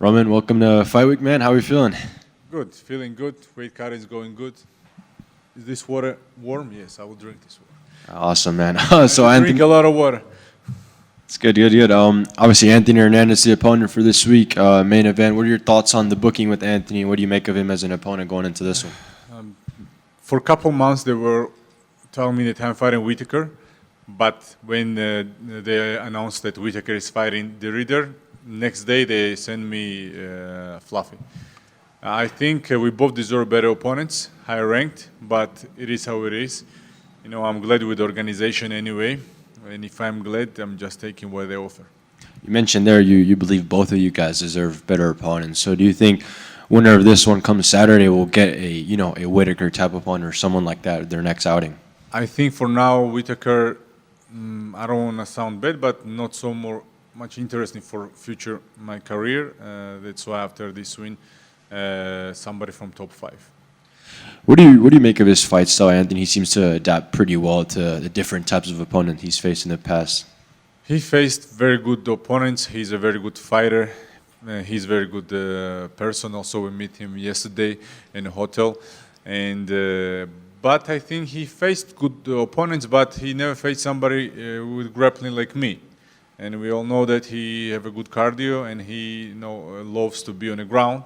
Roman, welcome to Fight Week, man. How are you feeling? Good, feeling good. Weight cut is going good. Is this water warm? Yes, I will drink this water. Awesome, man. So I drink a lot of water. It's good. Obviously, Anthony Hernandez, the opponent for this week, main event. What are your thoughts on the booking with Anthony? What do you make of him as an opponent going into this one? For a couple months, they were telling me that I'm fighting Whittaker, but when they announced that Whittaker is fighting De Ridder, next day they send me Fluffy. I think we both deserve better opponents, higher ranked, but it is how it is. You know, I'm glad with the organization anyway, and if I'm glad, I'm just taking what they offer. You mentioned there you believe both of you guys deserve better opponents. So do you think winner of this one comes Saturday will get a Whittaker type opponent or someone like that at their next outing? I think for now Whittaker, I don't want to sound bad, but not so much interesting for future my career. That's why after this win, somebody from top 5. What do you make of his fight style, Anthony? He seems to adapt pretty well to the different types of opponent he's faced in the past. He faced very good opponents. He's a very good fighter. He's a very good person. Also, we met him yesterday in a hotel, and but I think he faced good opponents, but he never faced somebody with grappling like me. And we all know that he have a good cardio, and he loves to be on the ground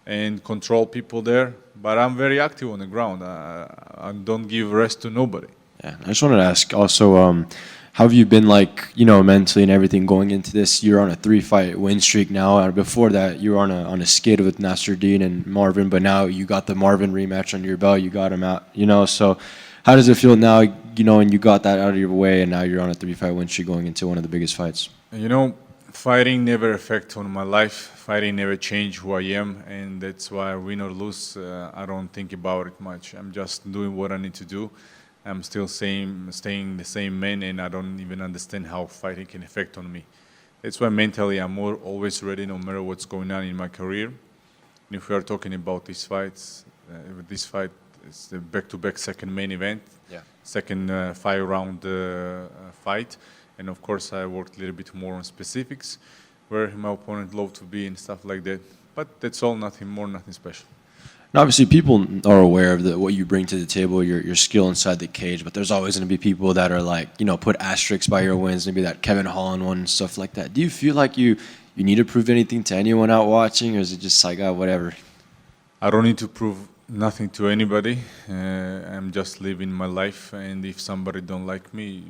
and control people there. But I'm very active on the ground. I don't give rest to nobody. Yeah, I just wanted to ask also, how have you been mentally and everything going into this? You're on a 3-fight win streak now. Before that, you were on a skid with Nasruddin and Marvin, but now you got the Marvin rematch under your belt. You got him out, So how does it feel now, and you got that out of your way, and now you're on a 3-fight win streak going into one of the biggest fights? Fighting never affect on my life. Fighting never changed who I am, and that's why win or lose, I don't think about it much. I'm just doing what I need to do. I'm still staying the same man, and I don't even understand how fighting can affect on me. That's why mentally I'm always ready, no matter what's going on in my career. And if we are talking about these fights, this fight is the back-to-back second main event, second 5-round fight. And of course, I worked a little bit more on specifics, where my opponent loved to be and stuff like that. But that's all, nothing more, nothing special. And obviously, people are aware of what you bring to the table, your skill inside the cage. But there's always going to be people that are put asterisks by your wins, maybe that Kevin Holland one and stuff like that. Do you feel like you need to prove anything to anyone out watching, or is it just like, whatever? I don't need to prove nothing to anybody. I'm just living my life, and if somebody don't like me,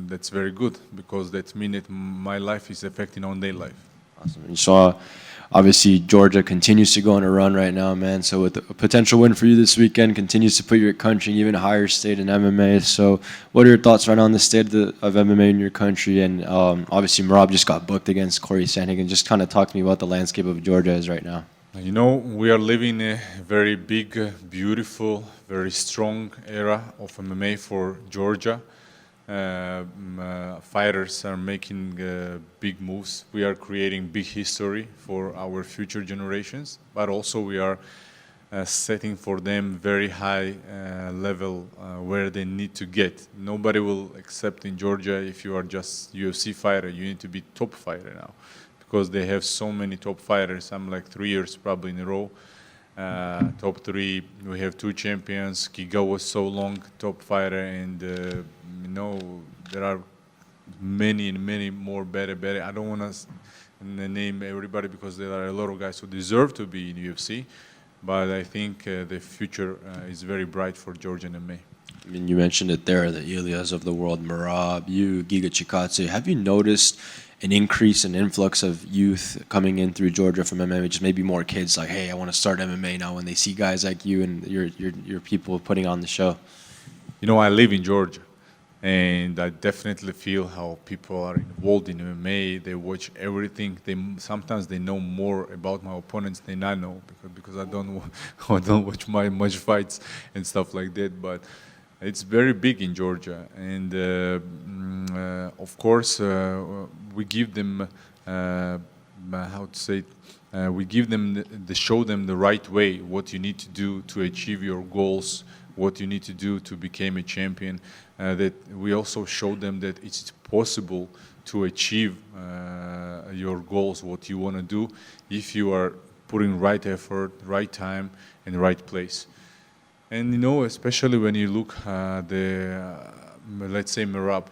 that's very good, because that means that my life is affecting on their life. Awesome. You saw, obviously, Georgia continues to go on a run right now, man. So with a potential win for you this weekend, continues to put your country in even higher state in MMA. So what are your thoughts right now on the state of MMA in your country? And obviously, Merab just got booked against Corey Sandhagen. Just kind of talk to me about the landscape of Georgia is right now. We are living a very big, beautiful, very strong era of MMA for Georgia. Fighters are making big moves. We are creating big history for our future generations, but also we are setting for them very high level where they need to get. Nobody will accept in Georgia if you are just UFC fighter. You need to be top fighter now, because they have so many top fighters. I'm like 3 years probably in a row. Top 3, we have 2 champions. Giga was so long top fighter, and there are many and many more better. I don't want to name everybody, because there are a lot of guys who deserve to be in UFC, but I think the future is very bright for Georgian MMA. I mean, you mentioned it there, the Ilias of the world, Merab, you, Giga Chikadze. Have you noticed an increase in influx of youth coming in through Georgia from MMA? Just maybe more kids like, hey, I want to start MMA now, when they see guys like you and your people putting on the show? I live in Georgia, and I definitely feel how people are involved in MMA. They watch everything. Sometimes they know more about my opponents than I know, because I don't watch much fights and stuff like that. But it's very big in Georgia, and of course we give them we give them show them the right way, what you need to do to achieve your goals what you need to do to become a champion. That we also showed them that it's possible to achieve your goals, what you want to do, if you are putting right effort, right time, and right place. And you know, especially when you look let's say Merab,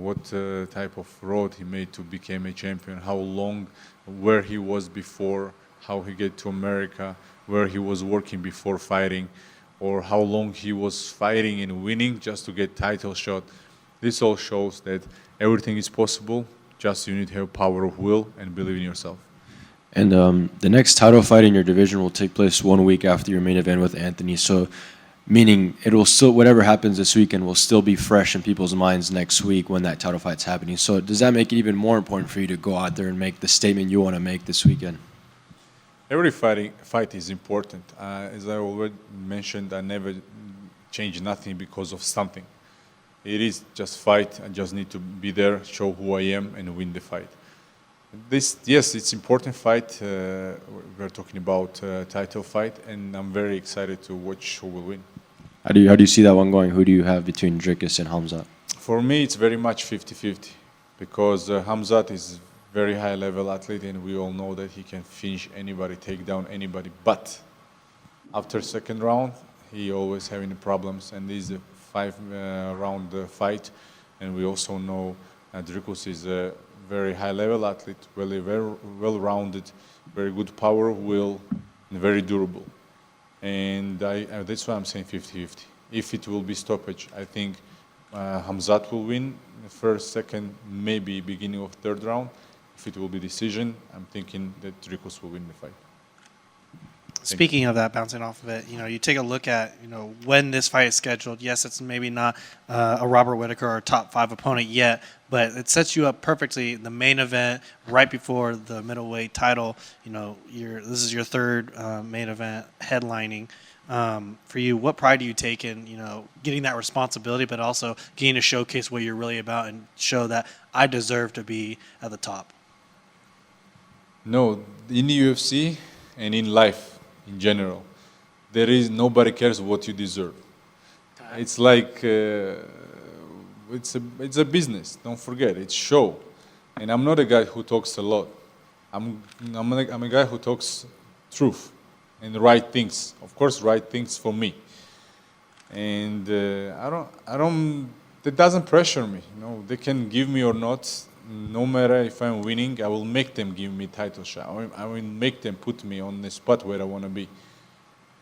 what type of road he made to become a champion, how long, where he was before, how he get to America, where he was working before fighting, or how long he was fighting and winning just to get title shot. This all shows that everything is possible, just you need to have power of will and believe in yourself. And the next title fight in your division will take place 1 week after your main event with Anthony. So, meaning it will still, whatever happens this weekend will still be fresh in people's minds next week when that title fight's happening. So, does that make it even more important for you to go out there and make the statement you want to make this weekend? Every fight is important. As I already mentioned, I never change nothing because of something. It is just fight. I just need to be there, show who I am, and win the fight. Yes, it's important fight. We're talking about title fight, and I'm very excited to watch who will win. How do you see that one going? Who do you have between Dricus and Khamzat? For me, it's very much 50-50 because Khamzat is very high-level athlete, and we all know that he can finish anybody, take down anybody. But after second round, he always having problems, and this is a 5-round fight. And we also know Dricus is a very high-level athlete, very well-rounded, very good power, will, and very durable. And that's why I'm saying 50-50. If it will be stoppage, I think Khamzat will win the first, second, maybe beginning of third round. If it will be decision, I'm thinking that Dricus will win the fight. Speaking of that, bouncing off of it, you take a look at, when this fight is scheduled. Yes, it's maybe not a Robert Whittaker or a top 5 opponent yet, but it sets you up perfectly. The main event right before the middleweight title. This is your third main event headlining. For you, what pride do you take in, getting that responsibility, but also getting to showcase what you're really about and show that I deserve to be at the top? No, in the UFC and in life in general, nobody cares what you deserve. It's like it's a business. Don't forget, it's show. And I'm not a guy who talks a lot. I'm a guy who talks truth and the right things. Of course, right things for me. And that doesn't pressure me. They can give me or not. No matter if I'm winning, I will make them give me title shot. I will make them put me on the spot where I want to be.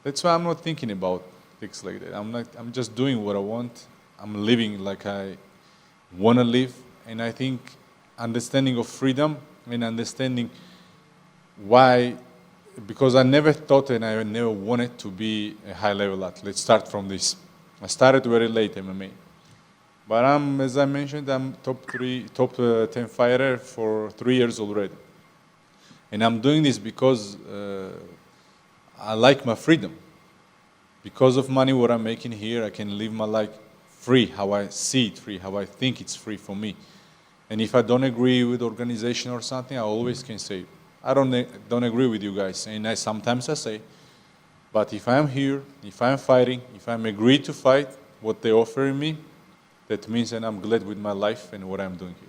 That's why I'm not thinking about things like that. I'm just doing what I want. I'm living like I want to live. And I think understanding of freedom and understanding why, because I never thought and I never wanted to be a high-level athlete. Let's start from this. I started very late MMA. But as I mentioned, I'm top 10 fighter for 3 years already. And I'm doing this because I like my freedom. Because of money, what I'm making here, I can live my life free, how I see it free, how I think it's free for me. And if I don't agree with the organization or something, I always can say, I don't agree with you guys. And sometimes I say, but if I'm here, if I'm fighting, if I'm agreed to fight, what they're offering me, that means that I'm glad with my life and what I'm doing here.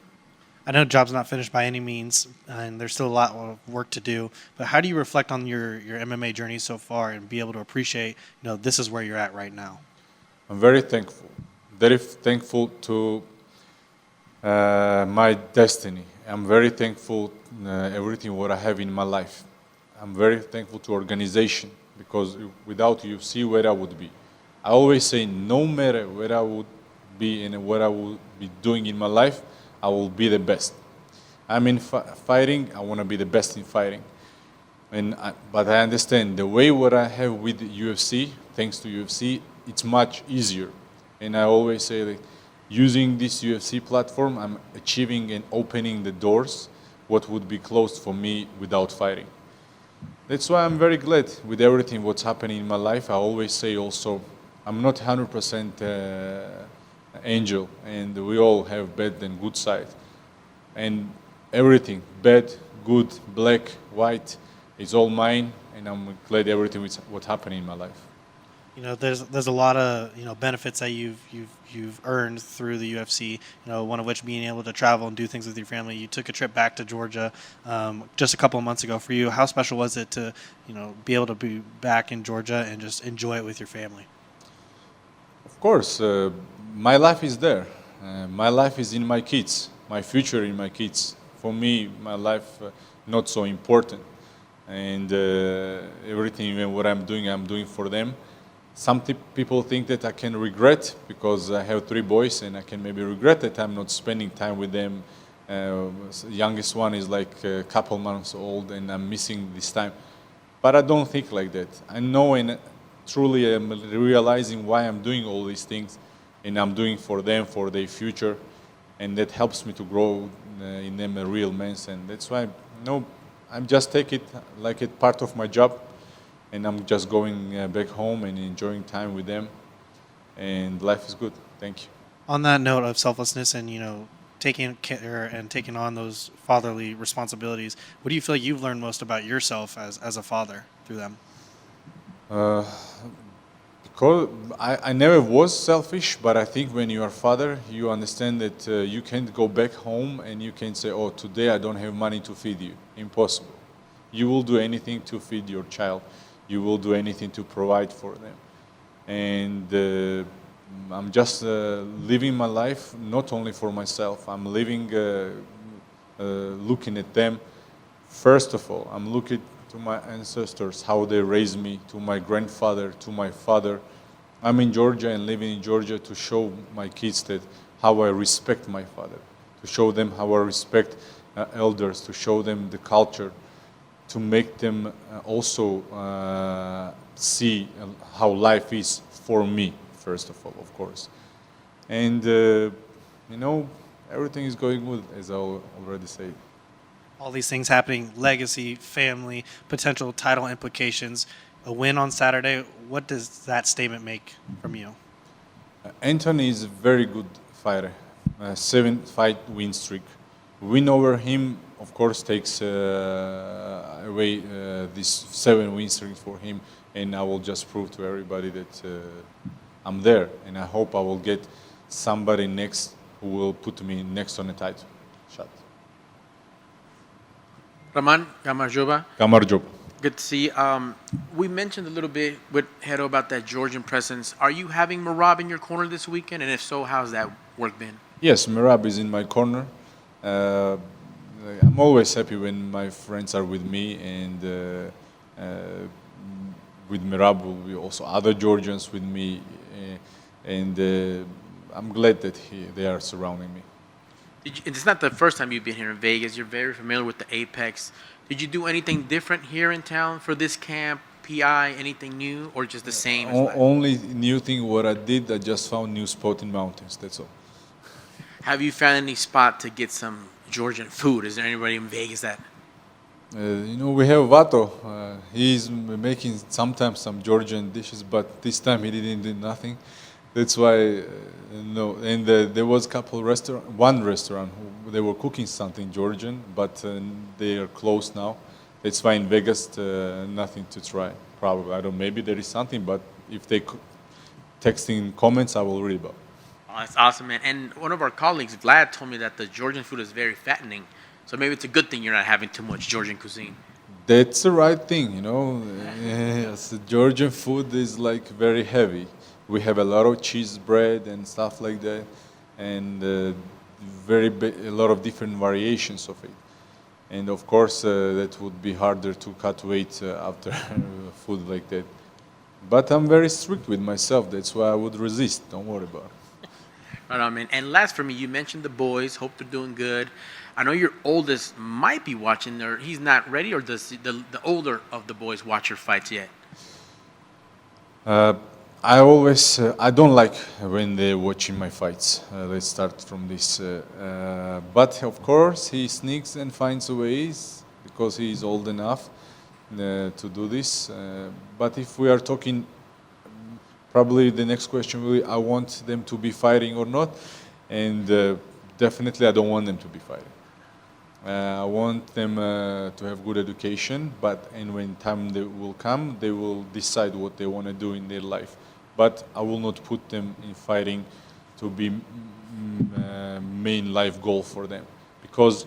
I know the job's not finished by any means, and there's still a lot of work to do. But how do you reflect on your MMA journey so far and be able to appreciate, this is where you're at right now? I'm very thankful to my destiny. I'm very thankful everything what I have in my life. I'm very thankful to organization because without UFC, where I would be. I always say no matter where I would be and what I will be doing in my life, I will be the best. I'm in fighting, I want to be the best in fighting. But I understand the way what I have with the UFC, thanks to UFC, it's much easier. And I always say that using this UFC platform, I'm achieving and opening the doors what would be closed for me without fighting. That's why I'm very glad with everything what's happening in my life. I always say also, I'm not 100% angel, and we all have bad and good side. And everything, bad, good, black, white, is all mine, and I'm glad everything is what's happening in my life. There's a lot of benefits that you've earned through the UFC. One of which being able to travel and do things with your family. You took a trip back to Georgia just a couple of months ago. For you, how special was it to be able to be back in Georgia and just enjoy it with your family? Of course, my life is there. My life is in my kids. My future in my kids. For me, my life not so important, and everything, even what I'm doing for them. Some people think that I can regret because I have 3 boys, and I can maybe regret that I'm not spending time with them. Youngest one is like a couple months old, and I'm missing this time. But I don't think like that. I know and truly I'm realizing why I'm doing all these things, and I'm doing for them, for their future, and that helps me to grow in them a real man. And that's why, I'm just take it like it's part of my job. And I'm just going back home and enjoying time with them, and life is good. Thank you. On that note of selflessness and taking care and taking on those fatherly responsibilities, what do you feel like you've learned most about yourself as a father through them? Because I never was selfish, but I think when you are father, you understand that you can't go back home and you can say, "Oh, today I don't have money to feed you." Impossible. You will do anything to feed your child. You will do anything to provide for them. And I'm just living my life not only for myself. I'm living, looking at them. First of all, I'm looking to my ancestors, how they raised me, to my grandfather, to my father. I'm in Georgia and living in Georgia to show my kids that how I respect my father, to show them how I respect elders, to show them the culture, to make them also see how life is for me, first of all, of course. And, everything is going good, as I already said. All these things happening, legacy, family, potential title implications, a win on Saturday. What does that statement make from you? Anthony is a very good fighter, 7-fight win streak. Win over him, of course, takes away this 7 win streak for him, and I will just prove to everybody that I'm there, and I hope I will get somebody next who will put me next on a title shot. Roman, Gamarjoba. Gamarjob. Good to see you. We mentioned a little bit with Hero about that Georgian presence. Are you having Merab in your corner this weekend? And if so, how's that work been? Yes, Merab is in my corner. I'm always happy when my friends are with me, and with Merab will be also other Georgians with me, and I'm glad that they are surrounding me. It's not the first time you've been here in Vegas. You're very familiar with the Apex. Did you do anything different here in town for this camp? PI, anything new, or just the same? Only new thing what I did, I just found new spot in mountains. That's all. Have you found any spot to get some Georgian food? Is there anybody in Vegas that? We have Vato. He's making sometimes some Georgian dishes, but this time he didn't do nothing. That's why, no. And there was one restaurant who they were cooking something Georgian, but they are closed now. That's why in Vegas, nothing to try. Probably, I don't. Maybe there is something, but if they texting comments, I will read about. Oh, that's awesome, man. And one of our colleagues, Vlad, told me that the Georgian food is very fattening. So maybe it's a good thing you're not having too much Georgian cuisine. That's the right thing, Yes, the Georgian food is like very heavy. We have a lot of cheese bread and stuff like that, and a lot of different variations of it. And of course, that would be harder to cut weight after food like that. But I'm very strict with myself. That's why I would resist. Don't worry about it. Right on, man. And last for me, you mentioned the boys. Hope they're doing good. I know your oldest might be watching, or he's not ready, or does the older of the boys watch your fights yet? I don't like when they're watching my fights. Let's start from this. But of course, he sneaks and finds ways because he is old enough to do this. But if we are talking, probably the next question will be, I want them to be fighting or not. And definitely, I don't want them to be fighting. I want them to have good education, and when time they will come, they will decide what they want to do in their life. But I will not put them in fighting to be main life goal for them, because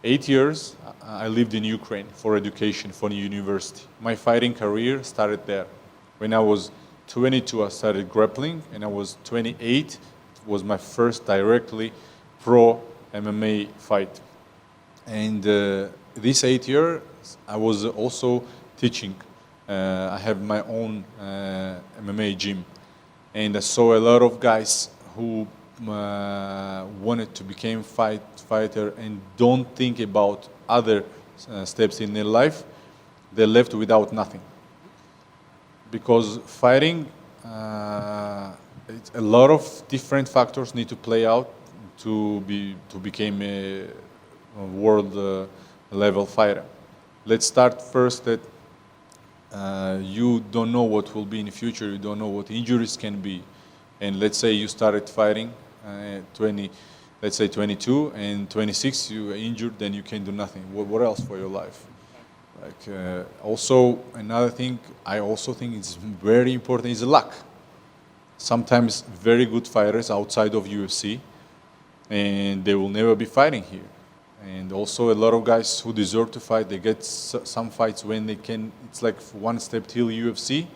8 years I lived in Ukraine for education, for university. My fighting career started there. When I was 22, I started grappling, and I was 28. It was my first directly pro MMA fight. And these 8 years, I was also teaching. I have my own MMA gym, and I saw a lot of guys who wanted to become fighter and don't think about other steps in their life. They left without nothing. Because fighting, a lot of different factors need to play out to become a world level fighter. Let's start first that you don't know what will be in the future. You don't know what injuries can be. And let's say you started fighting 22 and 26 you are injured, then you can do nothing. What else for your life? Like also another thing I also think is very important is luck. Sometimes very good fighters outside of UFC, and they will never be fighting here. And also a lot of guys who deserve to fight, they get some fights when they can. It's like one step till UFC,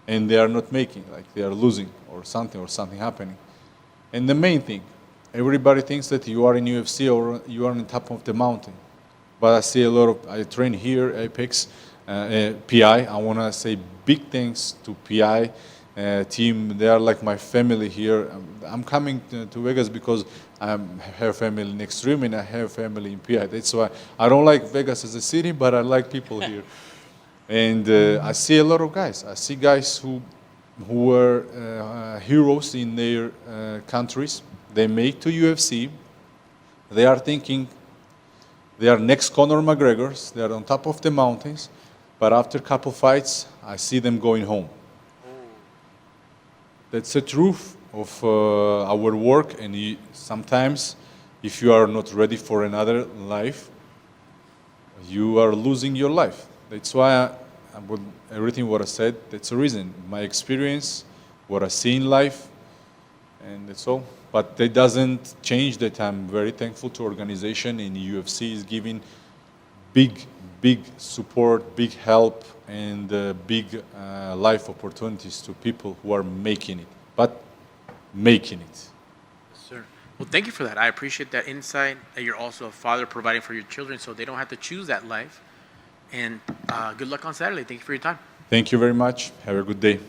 and they are not making, like they are losing or something happening. And the main thing, everybody thinks that you are in UFC or you are on top of the mountain. But I see a lot of, I train here, Apex, PI. I want to say big thanks to PI team. They are like my family here. I'm coming to Vegas because I have family in Extreme and I have family in PI. That's why I don't like Vegas as a city, but I like people here. And I see a lot of guys. I see guys who were heroes in their countries. They make to UFC. They are thinking they are next Conor McGregors. They are on top of the mountains. But after a couple fights, I see them going home. That's the truth of our work. And sometimes, if you are not ready for another life, you are losing your life. That's why everything what I said, that's the reason. My experience, what I see in life, and that's all. But that doesn't change that I'm very thankful to organization, and UFC is giving big support, big help, and big life opportunities to people who are making it. But making it. Yes, sir. Well, thank you for that. I appreciate that insight. That you're also a father providing for your children so they don't have to choose that life. And good luck on Saturday. Thank you for your time. Thank you very much. Have a good day.